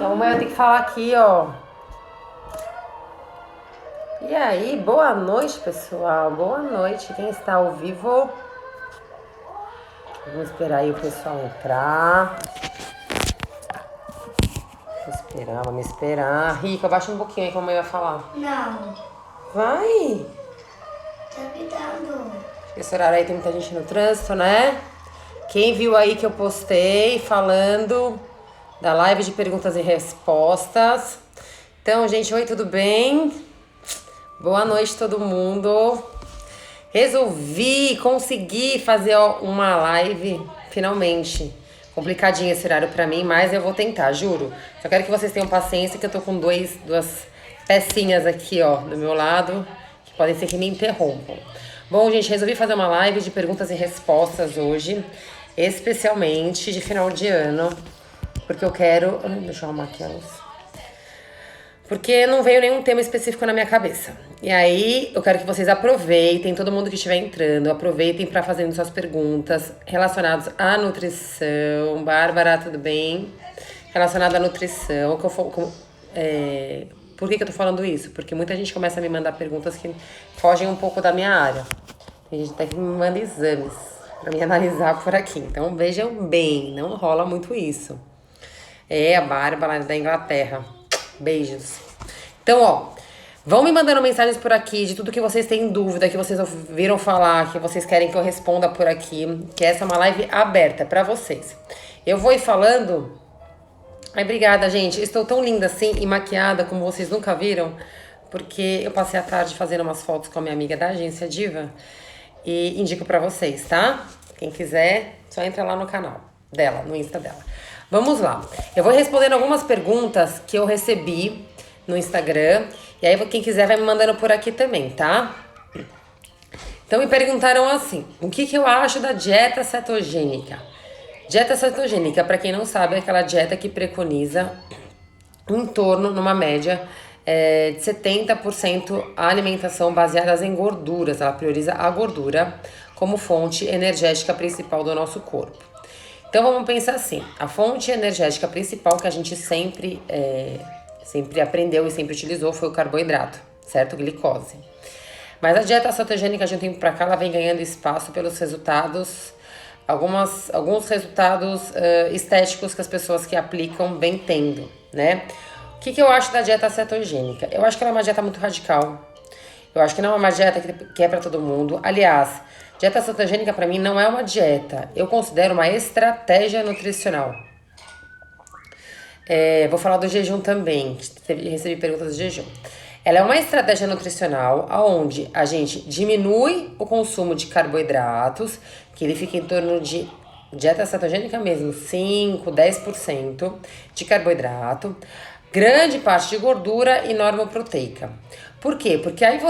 Então, amanhã eu tenho que falar aqui, ó. E aí, boa noite, pessoal. Boa noite. Quem está ao vivo? Vamos esperar aí o pessoal entrar. Vamos esperar. Rica, abaixa um pouquinho aí que a mamãe vai falar. Não. Vai! Tá cuidando. Esse horário aí tem muita gente no trânsito, né? Quem viu aí que eu postei falando da live de perguntas e respostas. Então, gente, oi, tudo bem? Boa noite, todo mundo. Consegui fazer uma live, finalmente. Complicadinho esse horário pra mim, mas eu vou tentar, juro. Só quero que vocês tenham paciência que eu tô com duas pecinhas aqui, ó, do meu lado, que podem ser que me interrompam. Bom, gente, resolvi fazer uma live de perguntas e respostas hoje, especialmente de final de ano, porque eu quero... deixa eu arrumar aqui a luz. Porque não veio nenhum tema específico na minha cabeça. E aí, eu quero que vocês aproveitem, todo mundo que estiver entrando, aproveitem para fazerem suas perguntas relacionadas à nutrição. Bárbara, tudo bem? Relacionada à nutrição. Por que eu tô falando isso? Porque muita gente começa a me mandar perguntas que fogem um pouco da minha área. Tem gente até que me manda exames para me analisar por aqui. Então, vejam bem, não rola muito isso. É a Bárbara da Inglaterra. Beijos. Então, ó, vão me mandando mensagens por aqui de tudo que vocês têm dúvida, que vocês ouviram falar, que vocês querem que eu responda por aqui, que essa é uma live aberta pra vocês. Eu vou ir falando... Ai, obrigada, gente. Estou tão linda assim e maquiada como vocês nunca viram, porque eu passei a tarde fazendo umas fotos com a minha amiga da agência Diva e indico pra vocês, tá? Quem quiser, só entra lá no canal dela, no Insta dela. Vamos lá. Eu vou respondendo algumas perguntas que eu recebi no Instagram. E aí, quem quiser vai me mandando por aqui também, tá? Então, me perguntaram assim: o que eu acho da dieta cetogênica? Dieta cetogênica, para quem não sabe, é aquela dieta que preconiza em torno, numa média, de 70% a alimentação baseada em gorduras. Ela prioriza a gordura como fonte energética principal do nosso corpo. Então vamos pensar assim, a fonte energética principal que a gente sempre aprendeu e sempre utilizou foi o carboidrato, certo? Glicose. Mas a dieta cetogênica de um tempo pra cá, ela vem ganhando espaço pelos resultados, alguns resultados estéticos que as pessoas que aplicam vêm tendo, né? O que eu acho da dieta cetogênica? Eu acho que ela é uma dieta muito radical. Eu acho que não é uma dieta que é pra todo mundo. Aliás, dieta cetogênica pra mim não é uma dieta. Eu considero uma estratégia nutricional. Vou falar do jejum também. Recebi perguntas do jejum. Ela é uma estratégia nutricional onde a gente diminui o consumo de carboidratos, que ele fica em torno de dieta cetogênica mesmo, 5, 10% de carboidrato, grande parte de gordura e norma proteica. Por quê? Porque aí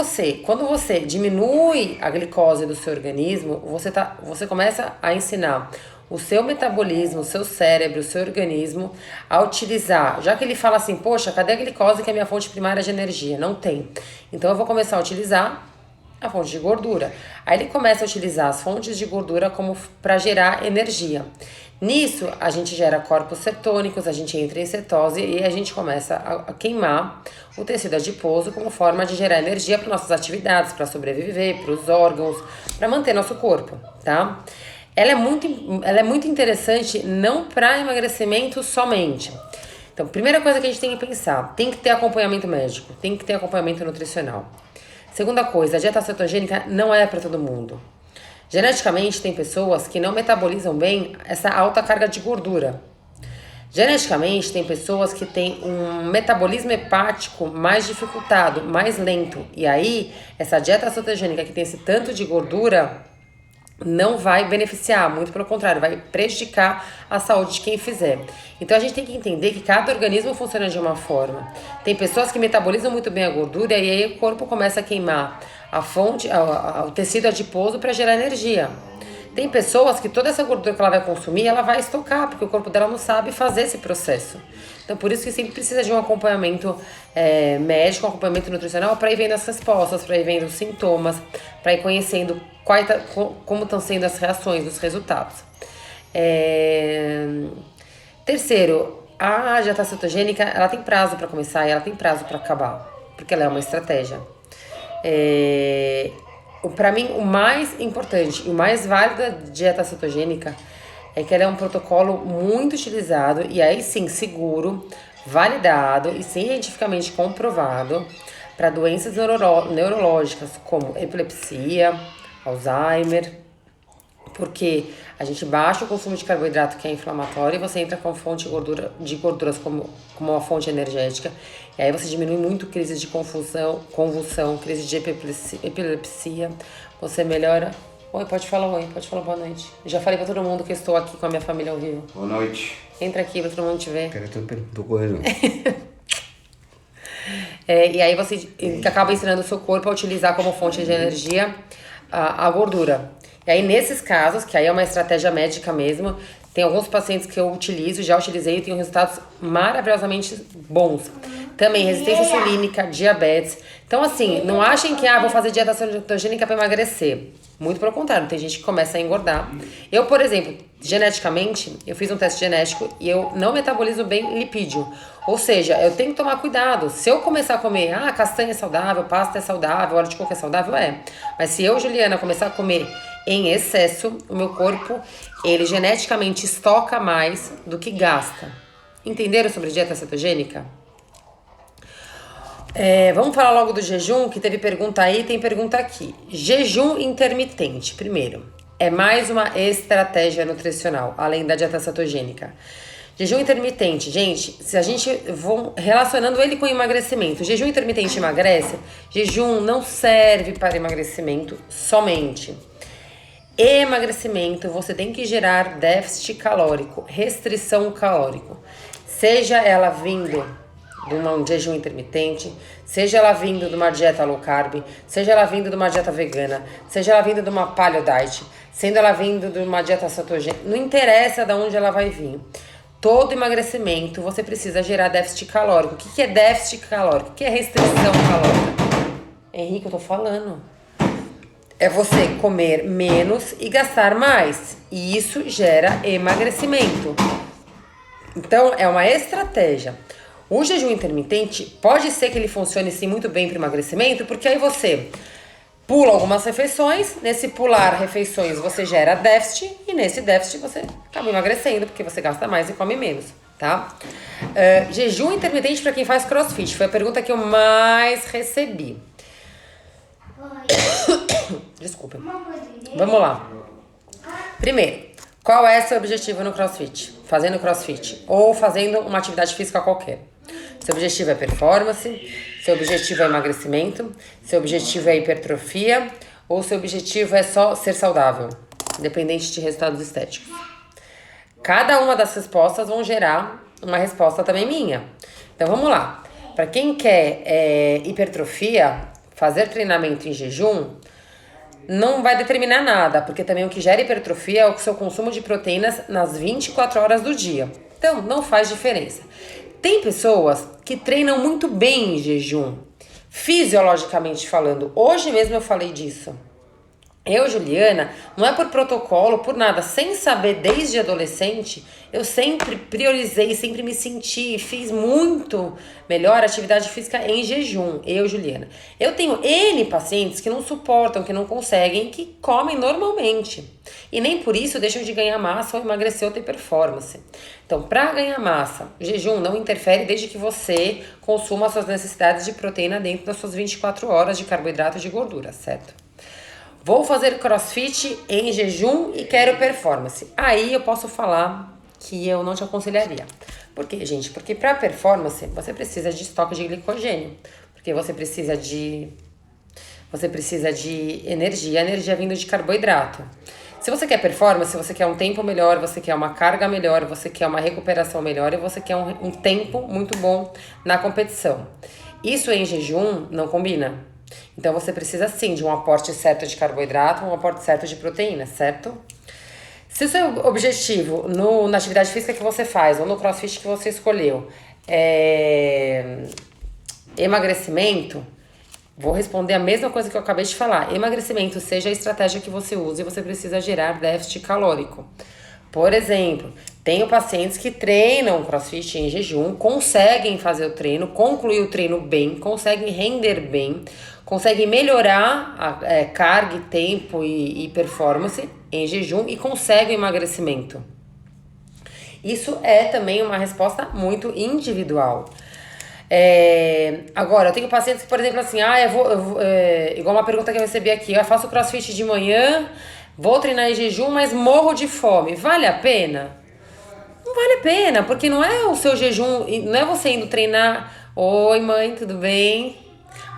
quando você diminui a glicose do seu organismo, você começa a ensinar o seu metabolismo, o seu cérebro, o seu organismo a utilizar, já que ele fala assim, poxa, cadê a glicose que é a minha fonte primária de energia? Não tem. Então eu vou começar a utilizar a fonte de gordura. Aí ele começa a utilizar as fontes de gordura como para gerar energia. Nisso, a gente gera corpos cetônicos, a gente entra em cetose e a gente começa a queimar o tecido adiposo como forma de gerar energia para nossas atividades, para sobreviver, para os órgãos, para manter nosso corpo, tá? Ela é muito interessante não para emagrecimento somente. Então, primeira coisa que a gente tem que pensar, tem que ter acompanhamento médico, tem que ter acompanhamento nutricional. Segunda coisa, a dieta cetogênica não é para todo mundo. Geneticamente, tem pessoas que não metabolizam bem essa alta carga de gordura. Geneticamente, tem pessoas que têm um metabolismo hepático mais dificultado, mais lento. E aí, essa dieta cetogênica que tem esse tanto de gordura não vai beneficiar, muito pelo contrário, vai prejudicar a saúde de quem fizer. Então a gente tem que entender que cada organismo funciona de uma forma. Tem pessoas que metabolizam muito bem a gordura e aí o corpo começa a queimar o tecido adiposo para gerar energia. Tem pessoas que toda essa gordura que ela vai consumir, ela vai estocar, porque o corpo dela não sabe fazer esse processo. Então, por isso que sempre precisa de um acompanhamento médico, um acompanhamento nutricional, para ir vendo as respostas, para ir vendo os sintomas, para ir conhecendo como estão sendo as reações, os resultados. Terceiro, a dieta cetogênica, ela tem prazo para começar e ela tem prazo para acabar, porque ela é uma estratégia. Para mim, o mais importante e o mais válido da dieta cetogênica é que ela é um protocolo muito utilizado e aí sim seguro, validado e cientificamente comprovado para doenças neurológicas como epilepsia, Alzheimer, porque a gente baixa o consumo de carboidrato que é inflamatório e você entra com fonte de gorduras como uma fonte energética. E aí você diminui muito crises de convulsão, crise de epilepsia. Você melhora... Oi, pode falar boa noite. Já falei pra todo mundo que estou aqui com a minha família ao vivo. Boa noite. Entra aqui pra todo mundo te ver. Cara, tô correndo. E aí você acaba ensinando o seu corpo a utilizar como fonte de energia a gordura. E aí nesses casos, que aí é uma estratégia médica mesmo, tem alguns pacientes que eu utilizo, já utilizei e tenho resultados maravilhosamente bons. Também resistência insulínica, diabetes. Então assim, não achem que vou fazer dieta cetogênica para emagrecer. Muito pelo contrário, tem gente que começa a engordar. Eu, por exemplo, geneticamente, eu fiz um teste genético e eu não metabolizo bem lipídio. Ou seja, eu tenho que tomar cuidado. Se eu começar a comer, castanha é saudável, pasta é saudável, óleo de coco é saudável, Mas se eu, Juliana, começar a comer em excesso, o meu corpo, ele geneticamente estoca mais do que gasta. Entenderam sobre dieta cetogênica? Vamos falar logo do jejum, que teve pergunta aí, tem pergunta aqui. Jejum intermitente, primeiro, é mais uma estratégia nutricional, além da dieta cetogênica. Jejum intermitente, gente, se a gente for relacionando ele com emagrecimento, jejum intermitente emagrece? Jejum não serve para emagrecimento somente. Emagrecimento, você tem que gerar déficit calórico, restrição calórico, seja ela vindo de um jejum intermitente, seja ela vindo de uma dieta low carb, seja ela vindo de uma dieta vegana, seja ela vindo de uma paleo diet, sendo ela vindo de uma dieta cetogênica, não interessa de onde ela vai vir. Todo emagrecimento você precisa gerar déficit calórico. O que é déficit calórico? O que é restrição calórica? Henrique, eu tô falando. É você comer menos e gastar mais. E isso gera emagrecimento. Então, é uma estratégia. O jejum intermitente pode ser que ele funcione sim muito bem para emagrecimento, porque aí você pula algumas refeições, nesse pular refeições você gera déficit e nesse déficit você acaba emagrecendo, porque você gasta mais e come menos, tá? Jejum intermitente para quem faz crossfit, foi a pergunta que eu mais recebi. Desculpa. Vamos lá. Primeiro, qual é seu objetivo no crossfit? Fazendo crossfit ou fazendo uma atividade física qualquer. Seu objetivo é performance, seu objetivo é emagrecimento, seu objetivo é hipertrofia ou seu objetivo é só ser saudável, independente de resultados estéticos. Cada uma das respostas vão gerar uma resposta também minha. Então vamos lá. Para quem quer hipertrofia, fazer treinamento em jejum não vai determinar nada, porque também o que gera hipertrofia é o seu consumo de proteínas nas 24 horas do dia. Então não faz diferença. Tem pessoas que treinam muito bem em jejum, fisiologicamente falando. Hoje mesmo eu falei disso. Eu, Juliana, não é por protocolo, por nada, sem saber desde adolescente, eu sempre priorizei, sempre me senti, fiz muito melhor atividade física em jejum, eu, Juliana. Eu tenho N pacientes que não suportam, que não conseguem, que comem normalmente. E nem por isso deixam de ganhar massa ou emagrecer ou ter performance. Então, para ganhar massa, o jejum não interfere desde que você consuma as suas necessidades de proteína dentro das suas 24 horas de carboidrato e de gordura, certo? Vou fazer crossfit em jejum e quero performance. Aí eu posso falar que eu não te aconselharia. Por quê, gente? Porque para performance você precisa de estoque de glicogênio. Porque você precisa de energia vindo de carboidrato. Se você quer performance, você quer um tempo melhor, você quer uma carga melhor, você quer uma recuperação melhor e você quer um tempo muito bom na competição. Isso em jejum não combina. Então você precisa sim de um aporte certo de carboidrato, um aporte certo de proteína, certo? Se o seu objetivo na atividade física que você faz ou no crossfit que você escolheu é emagrecimento, vou responder a mesma coisa que eu acabei de falar. Emagrecimento, seja a estratégia que você use, você precisa gerar déficit calórico. Por exemplo, Tenho pacientes que treinam CrossFit em jejum, conseguem fazer o treino, concluir o treino bem, conseguem render bem, conseguem melhorar a carga, tempo e performance em jejum e conseguem emagrecimento. Isso é também uma resposta muito individual. Agora, eu tenho pacientes que, por exemplo, assim, igual uma pergunta que eu recebi aqui, eu faço CrossFit de manhã, vou treinar em jejum, mas morro de fome. Vale a pena? Não vale a pena, porque não é o seu jejum, não é você indo treinar. Oi, mãe, tudo bem?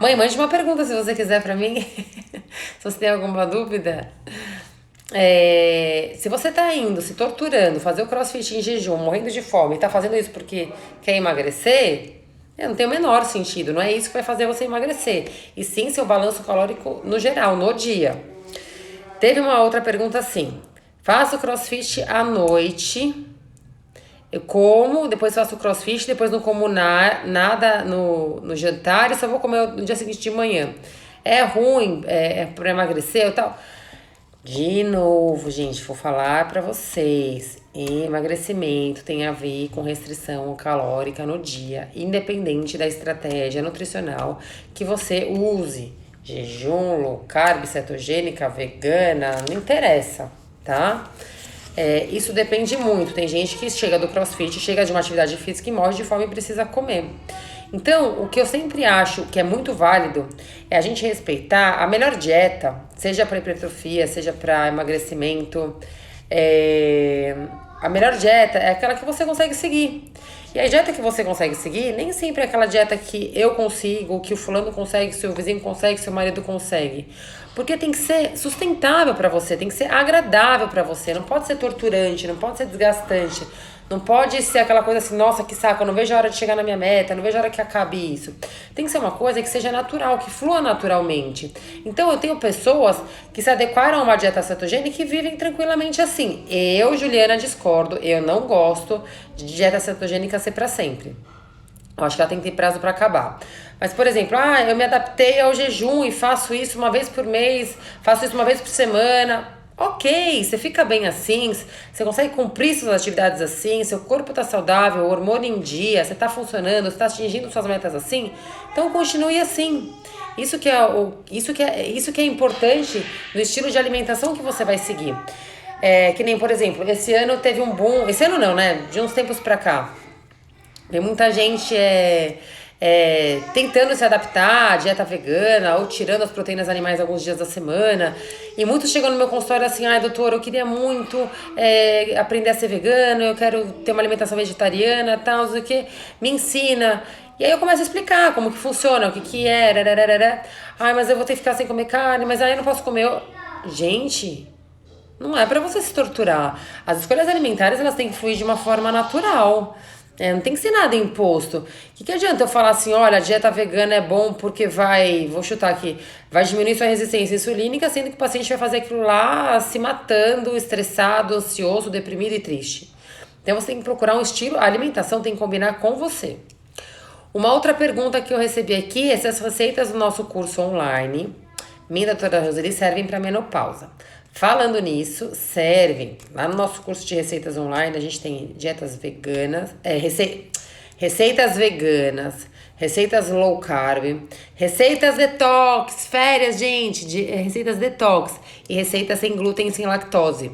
Mãe, mande uma pergunta se você quiser pra mim. Se você tem alguma dúvida. Se você tá indo, se torturando, fazer o CrossFit em jejum, morrendo de fome, e tá fazendo isso porque quer emagrecer, não tem o menor sentido. Não é isso que vai fazer você emagrecer. E sim seu balanço calórico no geral, no dia. Teve uma outra pergunta assim. Faço CrossFit à noite... Eu como, depois faço CrossFit, depois não como nada no jantar e só vou comer no dia seguinte de manhã. É ruim, pra emagrecer e tal. De novo, gente, vou falar pra vocês. Emagrecimento tem a ver com restrição calórica no dia, independente da estratégia nutricional que você use. Jejum, low carb, cetogênica, vegana, não interessa, tá? Isso depende muito. Tem gente que chega do CrossFit, chega de uma atividade física e morre de fome e precisa comer. Então, o que eu sempre acho que é muito válido é a gente respeitar a melhor dieta, seja para hipertrofia, seja para emagrecimento. A melhor dieta é aquela que você consegue seguir. E a dieta que você consegue seguir, nem sempre é aquela dieta que eu consigo, que o fulano consegue, que o seu vizinho consegue, que o seu marido consegue. Porque tem que ser sustentável pra você, tem que ser agradável pra você, não pode ser torturante, não pode ser desgastante, não pode ser aquela coisa assim, nossa, que saco, eu não vejo a hora de chegar na minha meta, eu não vejo a hora que acabe isso. Tem que ser uma coisa que seja natural, que flua naturalmente. Então eu tenho pessoas que se adequaram a uma dieta cetogênica e vivem tranquilamente assim. Eu, Juliana, discordo, eu não gosto de dieta cetogênica ser pra sempre. Eu acho que ela tem que ter prazo para acabar. Mas, por exemplo, eu me adaptei ao jejum e faço isso uma vez por mês, faço isso uma vez por semana. Ok, você fica bem assim, você consegue cumprir suas atividades assim, seu corpo tá saudável, o hormônio em dia, você tá funcionando, você tá atingindo suas metas assim, então continue assim. Isso que é importante no estilo de alimentação que você vai seguir. Que nem, por exemplo, esse ano teve um boom, esse ano não, né? De uns tempos pra cá. Tem muita gente tentando se adaptar à dieta vegana ou tirando as proteínas animais alguns dias da semana. E muitos chegam no meu consultório assim, doutor, eu queria muito aprender a ser vegano, eu quero ter uma alimentação vegetariana, tal, não sei o que, me ensina. E aí eu começo a explicar como que funciona, o que é, mas eu vou ter que ficar sem comer carne, mas aí eu não posso comer. Gente, não é pra você se torturar. As escolhas alimentares, elas têm que fluir de uma forma natural. Não tem que ser nada imposto. O que adianta eu falar assim, olha, a dieta vegana é bom porque vou chutar aqui, vai diminuir sua resistência insulínica, sendo que o paciente vai fazer aquilo lá se matando, estressado, ansioso, deprimido e triste. Então você tem que procurar um estilo, a alimentação tem que combinar com você. Uma outra pergunta que eu recebi aqui é se as receitas do nosso curso online, minha doutora Roseli, servem para menopausa. Falando nisso, servem. Lá no nosso curso de receitas online, a gente tem dietas veganas, receitas veganas, receitas low carb, receitas detox, férias, gente, receitas detox e receitas sem glúten e sem lactose.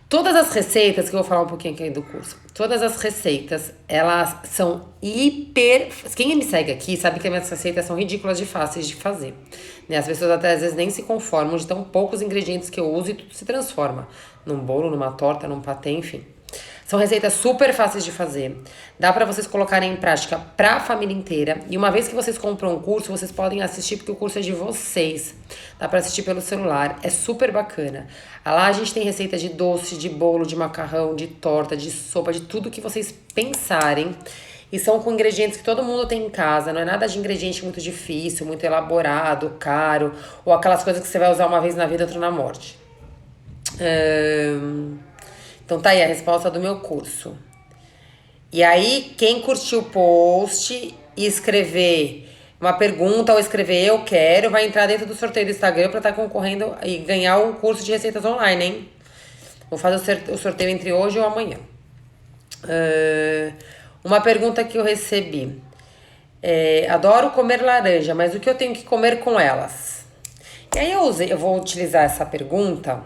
Todas as receitas, que eu vou falar um pouquinho aqui do curso, todas as receitas, elas são Quem me segue aqui sabe que as minhas receitas são ridículas de fáceis de fazer. Né? As pessoas até às vezes nem se conformam de tão poucos ingredientes que eu uso e tudo se transforma. Num bolo, numa torta, num patê, enfim. São receitas super fáceis de fazer. Dá pra vocês colocarem em prática pra família inteira. E uma vez que vocês compram um curso, vocês podem assistir porque o curso é de vocês. Dá pra assistir pelo celular. É super bacana. Lá a gente tem receita de doce, de bolo, de macarrão, de torta, de sopa, de tudo que vocês pensarem. E são com ingredientes que todo mundo tem em casa. Não é nada de ingrediente muito difícil, muito elaborado, caro. Ou aquelas coisas que você vai usar uma vez na vida, outra na morte. Então tá aí a resposta do meu curso. E aí, quem curtiu o post e escrever uma pergunta ou escrever eu quero, vai entrar dentro do sorteio do Instagram pra estar concorrendo e ganhar o curso de receitas online, hein? Vou fazer o sorteio entre hoje ou amanhã. Uma pergunta que eu recebi. Adoro comer laranja, mas o que eu tenho que comer com elas? E aí eu vou utilizar essa pergunta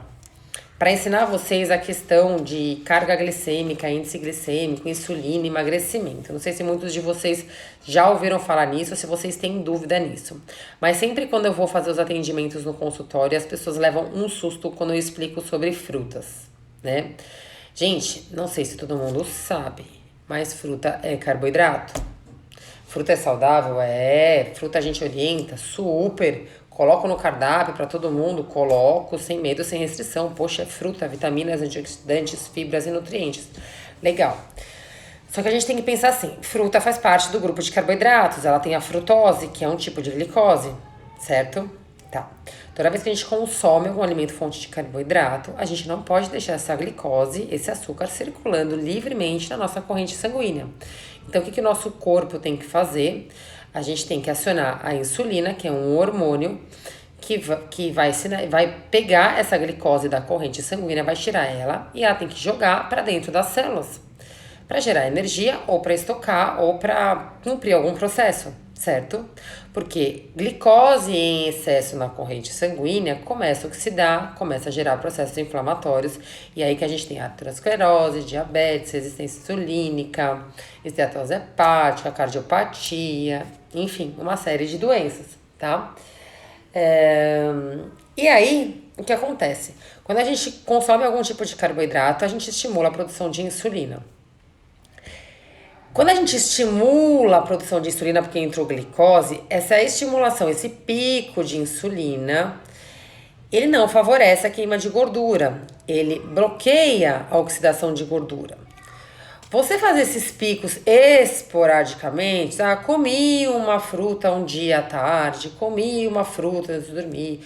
para ensinar vocês a questão de carga glicêmica, índice glicêmico, insulina, emagrecimento. Não sei se muitos de vocês já ouviram falar nisso ou se vocês têm dúvida nisso. Mas sempre quando eu vou fazer os atendimentos no consultório, as pessoas levam um susto quando eu explico sobre frutas, né? Gente, não sei se todo mundo sabe, mas fruta é carboidrato. Fruta é saudável? Fruta a gente orienta, super. Coloco no cardápio para todo mundo, coloco sem medo, sem restrição. Poxa, é fruta, vitaminas, antioxidantes, fibras e nutrientes. Legal. Só que a gente tem que pensar assim, fruta faz parte do grupo de carboidratos, ela tem a frutose, que é um tipo de glicose, certo? Tá. Toda vez que a gente consome algum alimento fonte de carboidrato, a gente não pode deixar essa glicose, esse açúcar, circulando livremente na nossa corrente sanguínea. Então, o que o nosso corpo tem que fazer? A gente tem que acionar a insulina, que é um hormônio que vai pegar essa glicose da corrente sanguínea, vai tirar ela e ela tem que jogar para dentro das células para gerar energia ou para estocar ou para cumprir algum processo, certo? Porque glicose em excesso na corrente sanguínea começa a oxidar, começa a gerar processos inflamatórios e aí que a gente tem aterosclerose, diabetes, resistência insulínica, esteatose hepática, cardiopatia, enfim, uma série de doenças, tá? E aí, o que acontece? Quando a gente consome algum tipo de carboidrato, a gente estimula a produção de insulina. Quando a gente estimula a produção de insulina porque entrou glicose, essa estimulação, esse pico de insulina, ele não favorece a queima de gordura, ele bloqueia a oxidação de gordura. Você fazer esses picos esporadicamente, comi uma fruta um dia à tarde, comi uma fruta antes de dormir,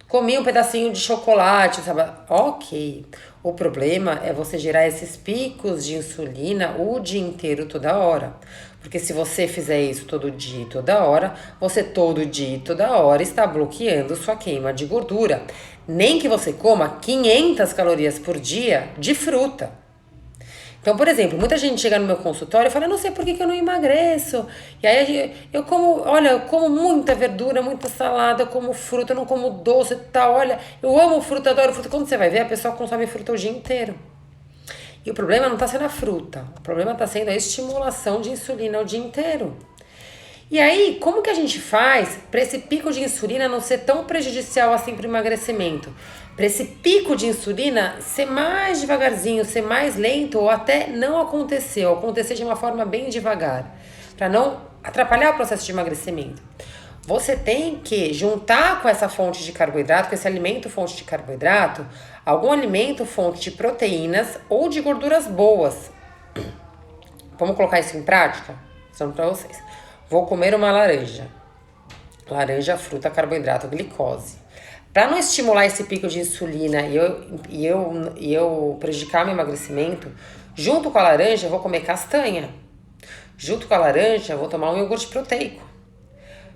comi um pedacinho de chocolate, sabe? Ok. O problema é você gerar esses picos de insulina o dia inteiro, toda hora. Porque se você fizer isso todo dia e toda hora, você todo dia e toda hora está bloqueando sua queima de gordura. Nem que você coma 500 calorias por dia de fruta. Então, por exemplo, muita gente chega no meu consultório e fala, eu não sei por que eu não emagreço. E aí eu como muita verdura, muita salada, eu como fruta, eu não como doce e tal. Olha, eu amo fruta, adoro fruta. Quando você vai ver, a pessoa consome fruta o dia inteiro. E o problema não está sendo a fruta, o problema está sendo a estimulação de insulina o dia inteiro. E aí, como que a gente faz para esse pico de insulina não ser tão prejudicial assim para o emagrecimento? Para esse pico de insulina ser mais devagarzinho, ser mais lento ou até não acontecer, ou acontecer de uma forma bem devagar, para não atrapalhar o processo de emagrecimento. Você tem que juntar com essa fonte de carboidrato, com esse alimento fonte de carboidrato, algum alimento fonte de proteínas ou de gorduras boas. Vamos colocar isso em prática? São para vocês. Vou comer uma laranja. Laranja, fruta, carboidrato, glicose. Para não estimular esse pico de insulina e eu prejudicar meu emagrecimento, junto com a laranja eu vou comer castanha. Junto com a laranja eu vou tomar um iogurte proteico.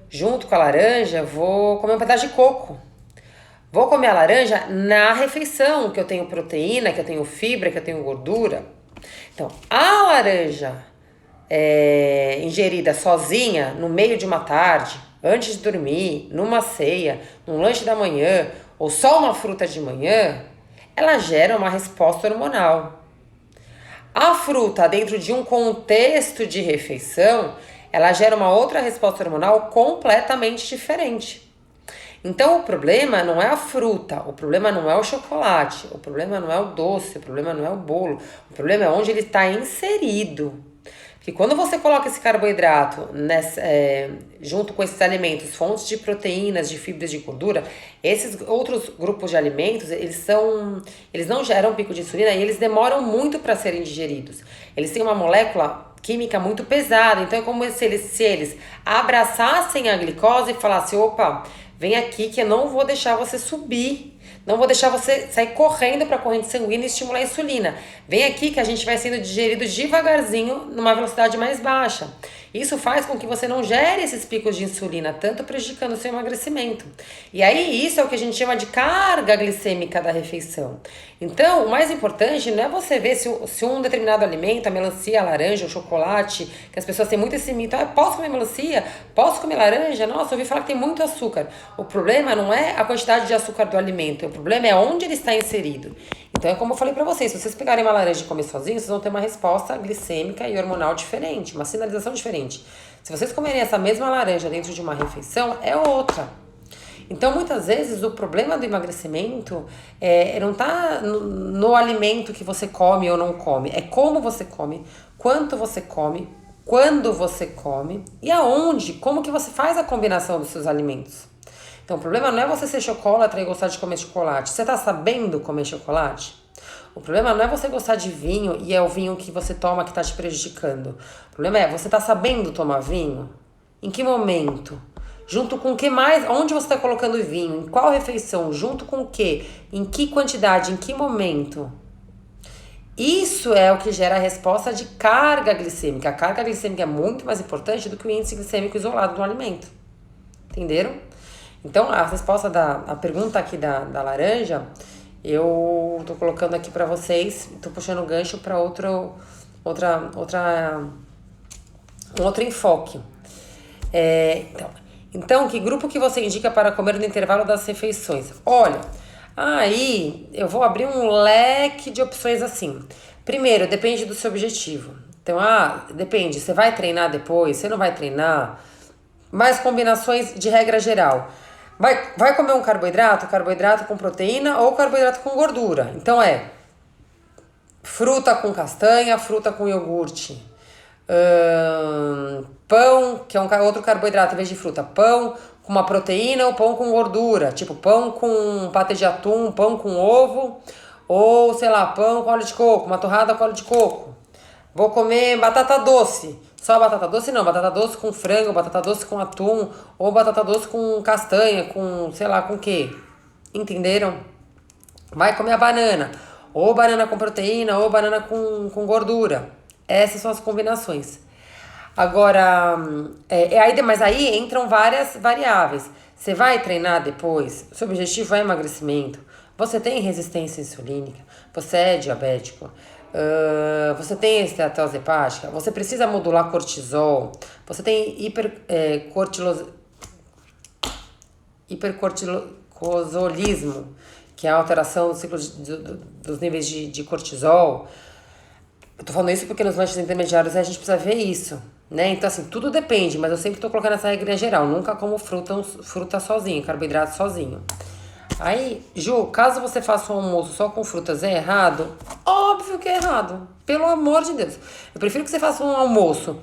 Junto com a laranja eu vou comer um pedaço de coco. Vou comer a laranja na refeição, que eu tenho proteína, que eu tenho fibra, que eu tenho gordura. Então, a laranja ingerida sozinha no meio de uma tarde, antes de dormir, numa ceia, num lanche da manhã ou só uma fruta de manhã, ela gera uma resposta hormonal. A fruta, dentro de um contexto de refeição, ela gera uma outra resposta hormonal completamente diferente. Então, o problema não é a fruta, o problema não é o chocolate, o problema não é o doce, o problema não é o bolo, o problema é onde ele está inserido. Porque quando você coloca esse carboidrato junto com esses alimentos, fontes de proteínas, de fibras de gordura, esses outros grupos de alimentos, eles não geram pico de insulina e eles demoram muito para serem digeridos. Eles têm uma molécula química muito pesada, então é como se eles abraçassem a glicose e falassem, opa, vem aqui que eu não vou deixar você subir Não vou deixar você sair correndo para a corrente sanguínea e estimular a insulina. Vem aqui que a gente vai sendo digerido devagarzinho, numa velocidade mais baixa. Isso faz com que você não gere esses picos de insulina, tanto prejudicando o seu emagrecimento. E aí, isso é o que a gente chama de carga glicêmica da refeição. Então, o mais importante não é você ver se um determinado alimento, a melancia, a laranja, o chocolate, que as pessoas têm muito esse mito, posso comer melancia? Posso comer laranja? Nossa, eu ouvi falar que tem muito açúcar. O problema não é a quantidade de açúcar do alimento, o problema é onde ele está inserido. Então, é como eu falei pra vocês, se vocês pegarem uma laranja e comer sozinhos, vocês vão ter uma resposta glicêmica e hormonal diferente, uma sinalização diferente. Se vocês comerem essa mesma laranja dentro de uma refeição, é outra. Então, muitas vezes, o problema do emagrecimento não tá no alimento que você come ou não come. É como você come, quanto você come, quando você come e aonde, como que você faz a combinação dos seus alimentos. Então, o problema não é você ser chocolatra e gostar de comer chocolate. Você tá sabendo comer chocolate? O problema não é você gostar de vinho e é o vinho que você toma que tá te prejudicando. O problema é, você tá sabendo tomar vinho? Em que momento? Junto com o que mais? Onde você está colocando vinho? Em qual refeição? Junto com o que? Em que quantidade? Em que momento? Isso é o que gera a resposta de carga glicêmica. A carga glicêmica é muito mais importante do que o índice glicêmico isolado do alimento. Entenderam? Então, a resposta a pergunta aqui da laranja, eu tô colocando aqui para vocês, tô puxando o gancho para um outro enfoque. Então, que grupo que você indica para comer no intervalo das refeições? Olha, aí eu vou abrir um leque de opções assim. Primeiro, depende do seu objetivo. Então, depende, você vai treinar depois, você não vai treinar? Mais combinações de regra geral. Vai comer um carboidrato com proteína ou carboidrato com gordura. Então fruta com castanha, fruta com iogurte. Pão, que é outro carboidrato em vez de fruta. Pão com uma proteína ou pão com gordura. Tipo pão com patê de atum, pão com ovo. Ou, sei lá, pão com óleo de coco, uma torrada com óleo de coco. Vou comer batata doce. Só batata doce não, batata doce com frango, batata doce com atum, ou batata doce com castanha, com sei lá com o que. Entenderam? Vai comer a banana, ou banana com proteína, ou banana com gordura. Essas são as combinações. Agora, mas aí entram várias variáveis. Você vai treinar depois, seu objetivo é emagrecimento, você tem resistência insulínica, você é diabético, você tem esteatose hepática, você precisa modular cortisol, você tem hipercortisolismo, que é a alteração do ciclo dos níveis de cortisol. Eu tô falando isso porque nos lanches intermediários a gente precisa ver isso, né? Então, assim, tudo depende, mas eu sempre tô colocando essa regra geral. Nunca como fruta sozinho, carboidrato sozinho. Aí, Ju, caso você faça um almoço só com frutas, é errado? Óbvio que é errado. Pelo amor de Deus. Eu prefiro que você faça um almoço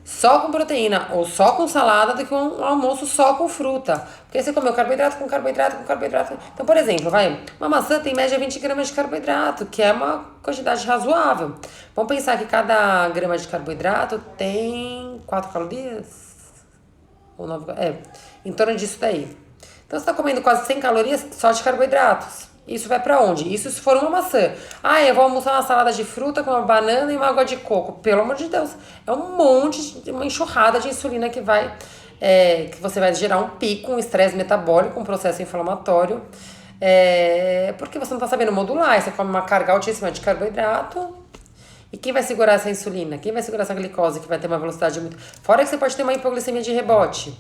só com proteína ou só com salada do que um almoço só com fruta. Porque você comeu carboidrato com carboidrato com carboidrato. Então, por exemplo, uma maçã tem em média 20 gramas de carboidrato, que é uma quantidade razoável. Vamos pensar que cada grama de carboidrato tem 4 calorias? Ou 9, em torno disso daí. Então, você está comendo quase 100 calorias só de carboidratos. Isso vai para onde? Isso se for uma maçã. Eu vou almoçar uma salada de fruta com uma banana e uma água de coco. Pelo amor de Deus. É uma enxurrada de insulina que você vai gerar um pico, um estresse metabólico, um processo inflamatório. Porque você não está sabendo modular. Você come uma carga altíssima de carboidrato. E quem vai segurar essa insulina? Quem vai segurar essa glicose que vai ter uma velocidade muito... Fora que você pode ter uma hipoglicemia de rebote.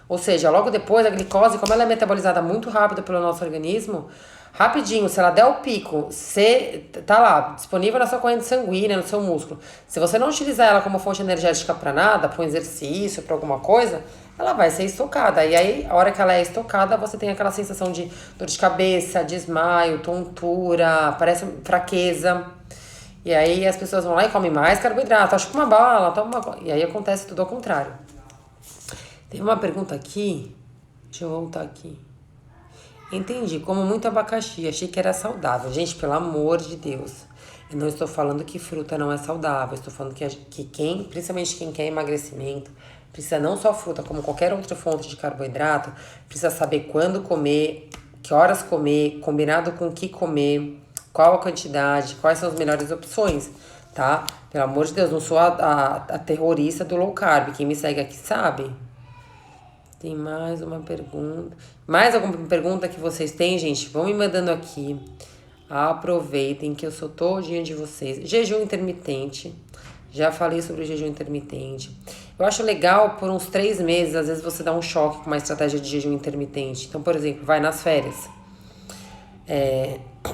Ou seja, logo depois a glicose, como ela é metabolizada muito rápido pelo nosso organismo, rapidinho, se ela der o pico, você tá lá, disponível na sua corrente sanguínea, no seu músculo. Se você não utilizar ela como fonte energética para nada, para um exercício, para alguma coisa, ela vai ser estocada. E aí, a hora que ela é estocada, você tem aquela sensação de dor de cabeça, desmaio, tontura, parece fraqueza. E aí as pessoas vão lá e comem mais carboidrato, acho que uma bala, toma uma... E aí acontece tudo ao contrário. Tem uma pergunta aqui, deixa eu voltar aqui. Entendi, como muito abacaxi, achei que era saudável. Gente, pelo amor de Deus, eu não estou falando que fruta não é saudável, estou falando que principalmente quem quer emagrecimento, precisa não só fruta, como qualquer outra fonte de carboidrato, precisa saber quando comer, que horas comer, combinado com o que comer, qual a quantidade, quais são as melhores opções, tá? Pelo amor de Deus, não sou a terrorista do low carb. Quem me segue aqui sabe. Tem mais uma pergunta. Mais alguma pergunta que vocês têm, gente? Vão me mandando aqui. Aproveitem que eu sou todinha de vocês. Jejum intermitente. Já falei sobre o jejum intermitente. Eu acho legal por uns 3 meses, às vezes você dá um choque com uma estratégia de jejum intermitente. Então, por exemplo, vai nas férias.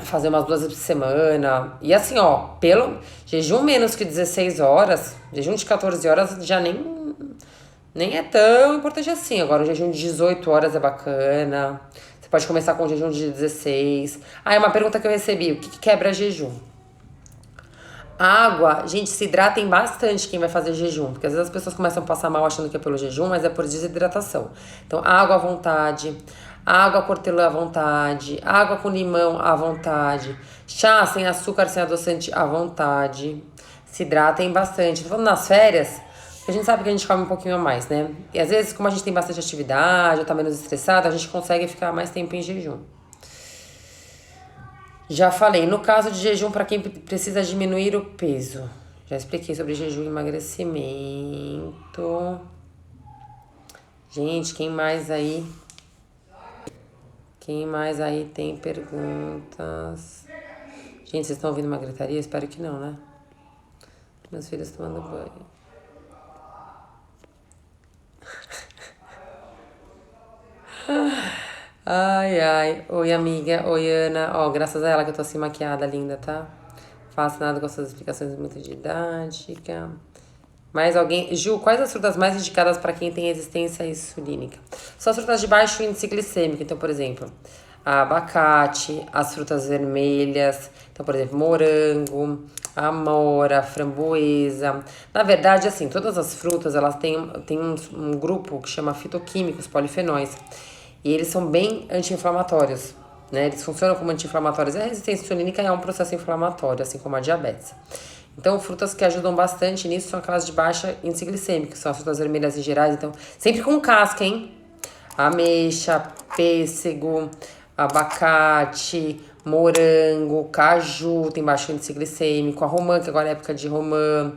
Fazer umas 2 vezes por semana. E assim, ó, pelo jejum menos que 16 horas, jejum de 14 horas já nem é tão importante assim. Agora, o jejum de 18 horas é bacana. Você pode começar com o jejum de 16. Ah, é uma pergunta que eu recebi. O que quebra jejum? Água, gente, se hidratem bastante quem vai fazer jejum, porque às vezes as pessoas começam a passar mal achando que é pelo jejum, mas é por desidratação. Então, água à vontade, água com hortelã à vontade, água com limão à vontade, chá sem açúcar, sem adoçante à vontade. Se hidratem bastante. Tô falando nas férias, a gente sabe que a gente come um pouquinho a mais, né? E às vezes, como a gente tem bastante atividade, ou tá menos estressado, a gente consegue ficar mais tempo em jejum. Já falei, no caso de jejum para quem precisa diminuir o peso. Já expliquei sobre jejum e emagrecimento. Gente, quem mais aí? Quem mais aí tem perguntas? Gente, vocês estão ouvindo uma gritaria? Espero que não, né? Meus filhos tomando banho. Ai, ai. Oi, amiga. Oi, Ana. Ó, graças a ela que eu tô assim maquiada, linda, tá? Faço nada com essas explicações muito didática. Mais alguém? Ju, quais as frutas mais indicadas para quem tem resistência insulínica? São as frutas de baixo índice glicêmico. Então, por exemplo, abacate, as frutas vermelhas. Então, por exemplo, morango, amora, framboesa. Na verdade, assim, todas as frutas, elas têm um grupo que chama fitoquímicos, polifenóis. E eles são bem anti-inflamatórios, né? Eles funcionam como anti-inflamatórios. A resistência insulínica é um processo inflamatório, assim como a diabetes. Então, frutas que ajudam bastante nisso são aquelas de baixa índice glicêmico, que são as frutas vermelhas em geral. Então, sempre com casca, hein? Ameixa, pêssego, abacate, morango, caju, tem baixo índice glicêmico, a romã, que agora é época de romã,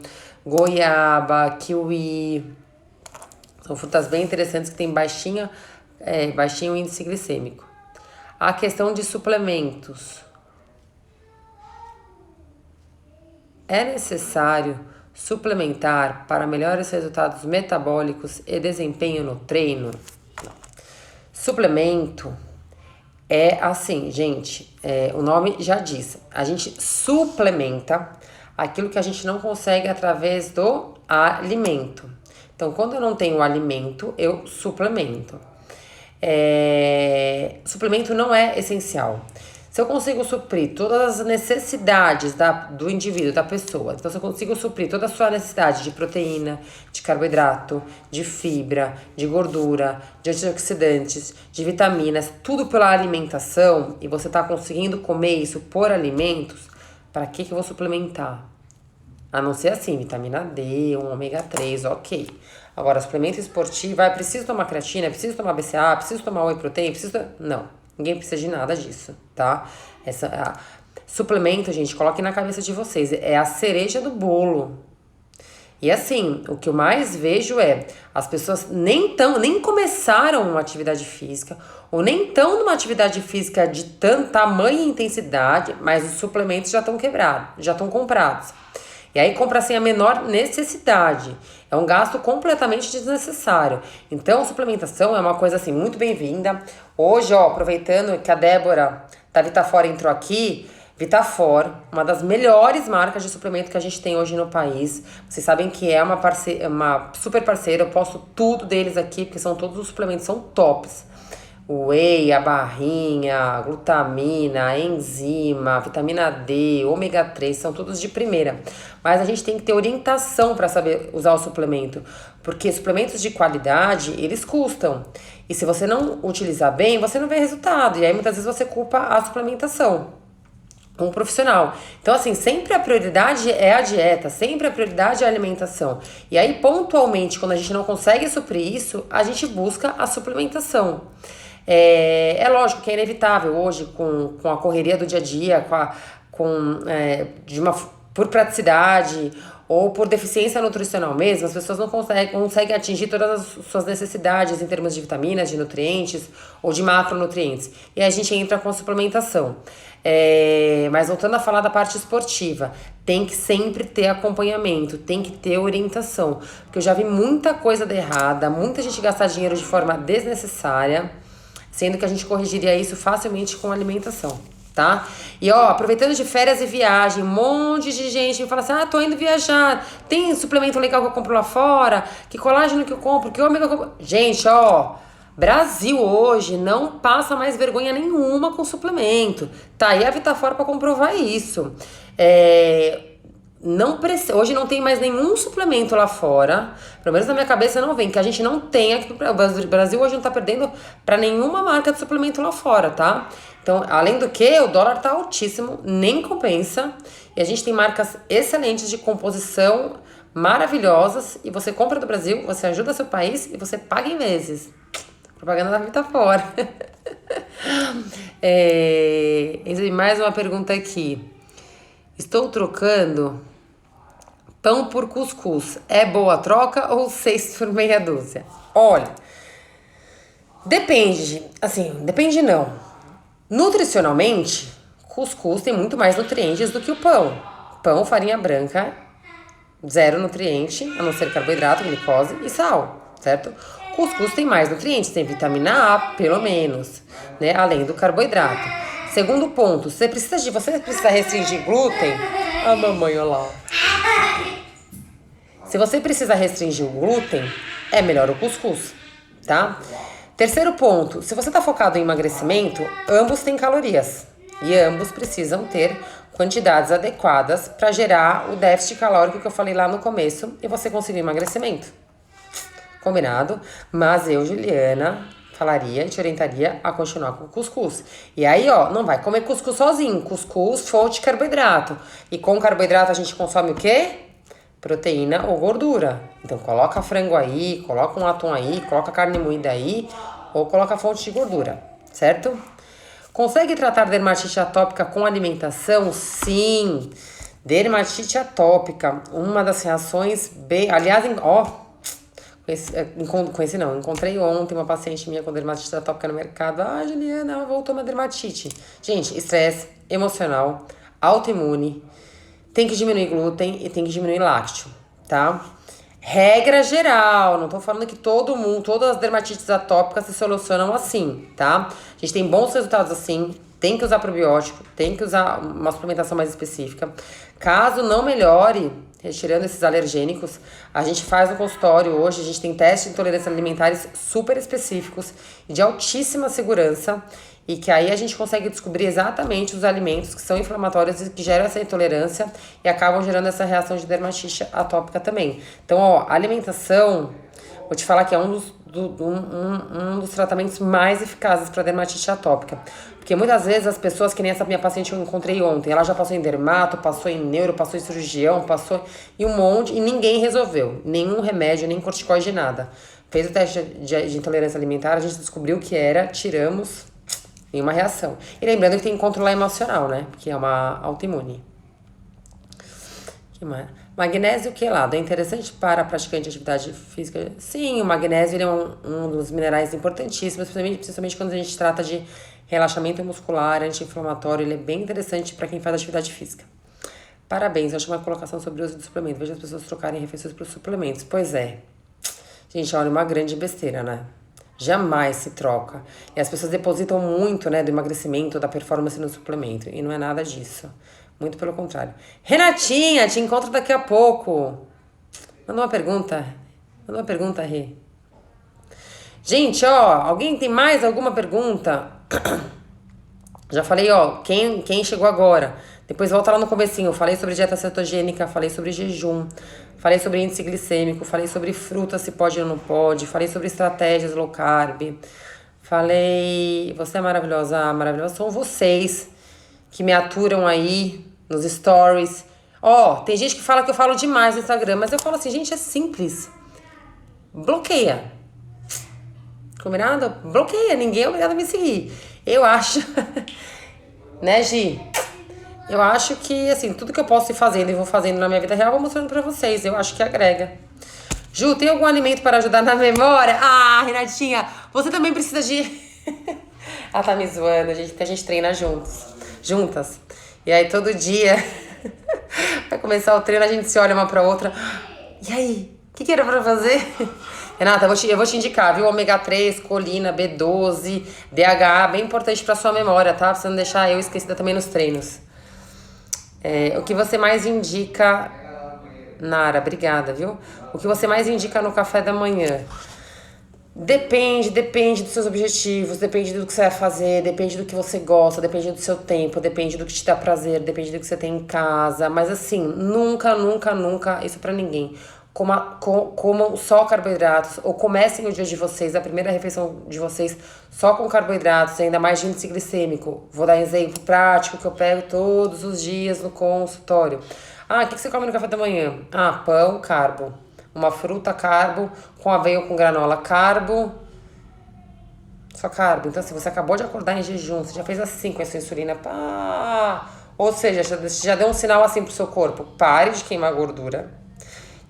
goiaba, kiwi. São frutas bem interessantes que têm baixinho índice glicêmico. A questão de suplementos. É necessário suplementar para melhores resultados metabólicos e desempenho no treino? Não. Suplemento é assim, gente, o nome já diz. A gente suplementa aquilo que a gente não consegue através do alimento. Então, quando eu não tenho alimento, eu suplemento. Suplemento não é essencial. Se eu consigo suprir todas as necessidades do indivíduo, da pessoa, então se eu consigo suprir toda a sua necessidade de proteína, de carboidrato, de fibra, de gordura, de antioxidantes, de vitaminas, tudo pela alimentação, e você está conseguindo comer isso por alimentos, para que eu vou suplementar? A não ser assim, vitamina D, um ômega 3, ok. Agora, suplemento esportivo, preciso tomar creatina, preciso tomar BCA, preciso tomar whey protein, Não, ninguém precisa de nada disso, tá? Suplemento, gente, coloquem na cabeça de vocês, é a cereja do bolo. E assim, o que eu mais vejo as pessoas nem começaram uma atividade física, ou nem estão numa atividade física de tamanha intensidade, mas os suplementos já estão quebrados, já estão comprados. E aí compra sem a menor necessidade. É um gasto completamente desnecessário. Então, suplementação é uma coisa assim muito bem-vinda. Hoje, aproveitando que a Débora da Vitafor entrou aqui, Vitafor, uma das melhores marcas de suplemento que a gente tem hoje no país. Vocês sabem que é uma super parceira, eu posto tudo deles aqui, porque todos os suplementos são tops. O whey, a barrinha, a glutamina, a enzima, a vitamina D, ômega 3, são todos de primeira. Mas a gente tem que ter orientação para saber usar o suplemento, porque suplementos de qualidade, eles custam. E se você não utilizar bem, você não vê resultado. E aí muitas vezes você culpa a suplementação, um profissional. Então, assim, sempre a prioridade é a dieta, sempre a prioridade é a alimentação. E aí, pontualmente, quando a gente não consegue suprir isso, a gente busca a suplementação. É lógico que é inevitável hoje, com a correria do dia a dia, por praticidade ou por deficiência nutricional mesmo, as pessoas não conseguem atingir todas as suas necessidades em termos de vitaminas, de nutrientes ou de macronutrientes. E aí a gente entra com a suplementação. Mas voltando a falar da parte esportiva, tem que sempre ter acompanhamento, tem que ter orientação. Porque eu já vi muita coisa de errada, muita gente gastar dinheiro de forma desnecessária, sendo que a gente corrigiria isso facilmente com alimentação. Tá? E ó, aproveitando de férias e viagem, um monte de gente me fala assim, tô indo viajar, tem suplemento legal que eu compro lá fora, que colágeno que eu compro, que ômega que eu compro. Gente, ó, Brasil hoje não passa mais vergonha nenhuma com suplemento. Tá aí a Vitafora pra comprovar isso. Hoje não tem mais nenhum suplemento lá fora, pelo menos na minha cabeça não vem, que a gente não tem aqui. O Brasil hoje não tá perdendo pra nenhuma marca de suplemento lá fora, tá? Então, além do que, o dólar tá altíssimo, nem compensa. E a gente tem marcas excelentes de composição, maravilhosas. E você compra do Brasil, você ajuda seu país e você paga em vezes. Propaganda da Vitafora. Mais uma pergunta aqui. Estou trocando pão por cuscuz. É boa a troca ou 6 por meia dúzia? Olha, depende. Assim, depende não. Nutricionalmente, cuscuz tem muito mais nutrientes do que o pão. Pão, farinha branca, zero nutriente, a não ser carboidrato, glicose e sal, certo? Cuscuz tem mais nutrientes, tem vitamina A, pelo menos, né? Além do carboidrato. Segundo ponto, você precisa restringir glúten. A mamãe, olha lá. Se você precisa restringir o glúten, é melhor o cuscuz, tá? Terceiro ponto, se você está focado em emagrecimento, ambos têm calorias e ambos precisam ter quantidades adequadas para gerar o déficit calórico que eu falei lá no começo e você conseguir emagrecimento. Combinado? Mas eu, Juliana, falaria e te orientaria a continuar com o cuscuz. E aí, ó, não vai comer cuscuz sozinho. Cuscuz, fonte de carboidrato. E com carboidrato a gente consome o quê? Proteína ou gordura. Então coloca frango aí, coloca um atum aí, coloca carne moída aí ou coloca fonte de gordura, certo? Consegue tratar dermatite atópica com alimentação? Sim. Dermatite atópica, uma das reações aliás, encontrei ontem uma paciente minha com dermatite atópica no mercado. Juliana, voltou uma dermatite. Gente, estresse emocional, autoimune. Tem que diminuir glúten e tem que diminuir lácteo, tá? Regra geral, não tô falando que todas as dermatites atópicas se solucionam assim, tá? A gente tem bons resultados assim, tem que usar probiótico, tem que usar uma suplementação mais específica. Caso não melhore, retirando esses alergênicos, a gente faz no consultório hoje, a gente tem testes de intolerância alimentares super específicos e de altíssima segurança, e que aí a gente consegue descobrir exatamente os alimentos que são inflamatórios e que geram essa intolerância e acabam gerando essa reação de dermatite atópica também. Então, ó, a alimentação, vou te falar que é um dos tratamentos mais eficazes para dermatite atópica. Porque muitas vezes as pessoas, que nem essa minha paciente que eu encontrei ontem, ela já passou em dermato, passou em neuro, passou em cirurgião, passou em um monte e ninguém resolveu. Nenhum remédio, nem corticoide, nada. Fez o teste de intolerância alimentar, a gente descobriu o que era, tiramos em uma reação. E lembrando que tem controle emocional, né? Que é uma autoimune. Que mais? Magnésio quelado é interessante para praticante de atividade física? Sim, o magnésio ele é um dos minerais importantíssimos, principalmente quando a gente trata de relaxamento muscular, anti-inflamatório. Ele é bem interessante para quem faz atividade física. Parabéns, eu acho uma colocação sobre o uso de suplemento. Veja as pessoas trocarem refeições por suplementos. Pois é. Gente, olha, uma grande besteira, né? Jamais se troca. E as pessoas depositam muito, né, do emagrecimento, da performance no suplemento. E não é nada disso. Muito pelo contrário. Renatinha, te encontro daqui a pouco. Manda uma pergunta. Rê. Gente, ó, alguém tem mais alguma pergunta? Já falei, ó, quem chegou agora. Depois volta lá no comecinho. Eu falei sobre dieta cetogênica, falei sobre jejum, falei sobre índice glicêmico, falei sobre fruta, se pode ou não pode, falei sobre estratégias low carb, falei... Você é maravilhosa, maravilhosa. São vocês que me aturam aí nos stories. Ó, tem gente que fala que eu falo demais no Instagram, mas eu falo assim, gente, é simples. Bloqueia. Combinado? Bloqueia, ninguém é obrigado a me seguir. Eu acho, né, Gi? Eu acho que, assim, tudo que eu posso ir fazendo e vou fazendo na minha vida real, vou mostrando pra vocês. Eu acho que agrega. Ju, tem algum alimento para ajudar na memória? Ah, Renatinha, você também precisa de... Ela tá me zoando, gente, porque a gente treina juntas. E aí, todo dia, vai começar o treino, a gente se olha uma pra outra. E aí, o que era pra fazer? Renata, eu vou te indicar, viu? Ômega 3, colina, B12, DHA, bem importante pra sua memória, tá? Pra você não deixar eu esquecida também nos treinos. O que você mais indica... Nara, obrigada, viu? O que você mais indica no café da manhã? Depende dos seus objetivos, depende do que você vai fazer, depende do que você gosta, depende do seu tempo, depende do que te dá prazer, depende do que você tem em casa. Mas assim, nunca, isso pra ninguém. Comam só carboidratos, ou comecem o dia de vocês, a primeira refeição de vocês, só com carboidratos, ainda mais de índice glicêmico. Vou dar um exemplo prático que eu pego todos os dias no consultório. Ah, o que você come no café da manhã? Ah, pão, carbo. Uma fruta, carbo, com aveia ou com granola, carbo. Só carbo. Então, se você acabou de acordar em jejum, você já fez assim com essa insulina, pá. Ou seja, já deu um sinal assim pro seu corpo. Pare de queimar gordura,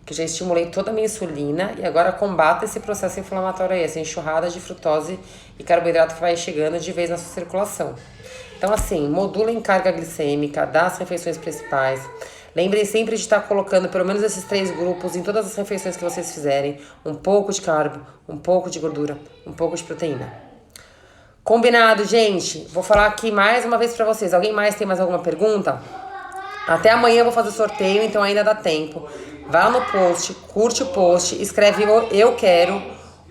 que já estimulei toda a minha insulina, e agora combata esse processo inflamatório aí, essa enxurrada de frutose e carboidrato que vai chegando de vez na sua circulação. Então, assim, modulem carga glicêmica das refeições principais. Lembrem sempre de estar colocando pelo menos esses 3 grupos em todas as refeições que vocês fizerem. Um pouco de carbo, um pouco de gordura, um pouco de proteína. Combinado, gente? Vou falar aqui mais uma vez pra vocês. Alguém mais tem mais alguma pergunta? Até amanhã eu vou fazer o sorteio, então ainda dá tempo. Vai lá no post, curte o post, escreve eu quero,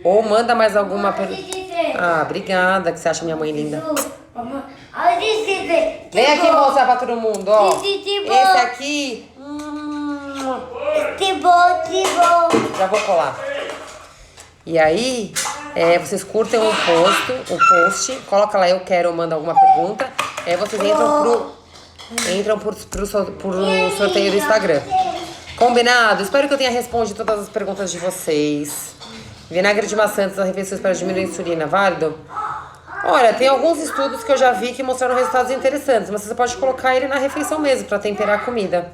ou manda mais alguma pergunta. Ah, obrigada, que você acha minha mãe linda. Vem aqui mostrar pra todo mundo, ó. Esse aqui. Já vou colar. E aí, vocês curtem o post, coloca lá eu quero ou manda alguma pergunta. Aí vocês entram pro sorteio do Instagram. Combinado? Espero que eu tenha respondido todas as perguntas de vocês. Vinagre de maçã antes das refeições para diminuir a insulina, válido? Olha, tem alguns estudos que eu já vi que mostraram resultados interessantes, mas você pode colocar ele na refeição mesmo, para temperar a comida.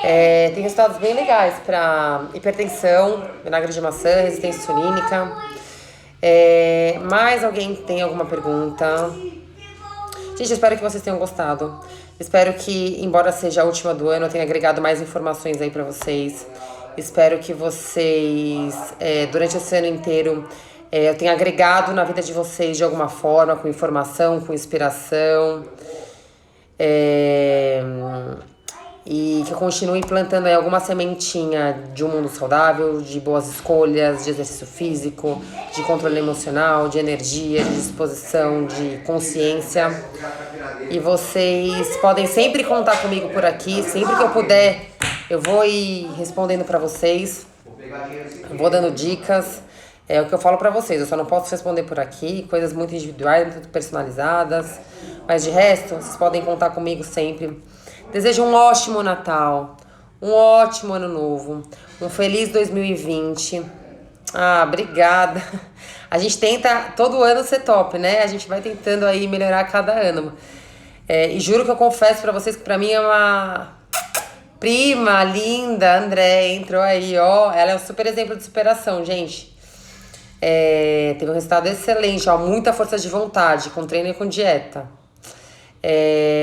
Tem resultados bem legais para hipertensão, vinagre de maçã, resistência insulínica. Mais alguém tem alguma pergunta? Gente, eu espero que vocês tenham gostado. Espero que, embora seja a última do ano, eu tenha agregado mais informações aí pra vocês. Espero que vocês, durante esse ano inteiro, eu tenha agregado na vida de vocês de alguma forma, com informação, com inspiração. E que eu continue plantando aí alguma sementinha de um mundo saudável, de boas escolhas, de exercício físico, de controle emocional, de energia, de disposição, de consciência. E vocês podem sempre contar comigo por aqui, sempre que eu puder, eu vou ir respondendo pra vocês, vou dando dicas. É o que eu falo pra vocês, eu só não posso responder por aqui, coisas muito individuais, muito personalizadas. Mas de resto, vocês podem contar comigo sempre. Desejo um ótimo Natal, um ótimo Ano Novo, um feliz 2020. Ah, obrigada. A gente tenta todo ano ser top, né? A gente vai tentando aí melhorar cada ano. E juro que eu confesso pra vocês que pra mim é uma prima linda, André, entrou aí, ó. Ela é um super exemplo de superação, gente. Teve um resultado excelente, ó, muita força de vontade, com treino e com dieta.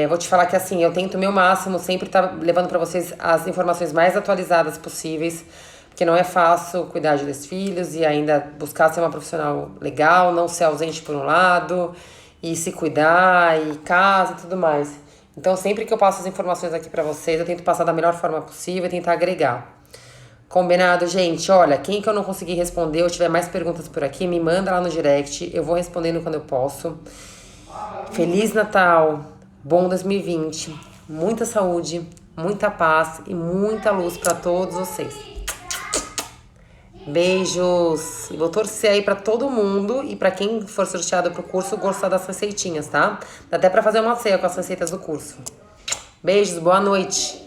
Vou te falar que assim, eu tento o meu máximo sempre estar levando pra vocês as informações mais atualizadas possíveis, porque não é fácil cuidar de 2 filhos e ainda buscar ser uma profissional legal, não ser ausente por um lado, e se cuidar, e casa e tudo mais. Então sempre que eu passo as informações aqui pra vocês, eu tento passar da melhor forma possível e tentar agregar. Combinado, gente? Olha, quem que eu não consegui responder ou tiver mais perguntas por aqui, me manda lá no direct, eu vou respondendo quando eu posso. Feliz Natal, bom 2020, muita saúde, muita paz e muita luz pra todos vocês. Beijos! E vou torcer aí pra todo mundo e pra quem for sorteado pro curso gostar das receitinhas, tá? Dá até pra fazer uma ceia com as receitas do curso. Beijos, boa noite!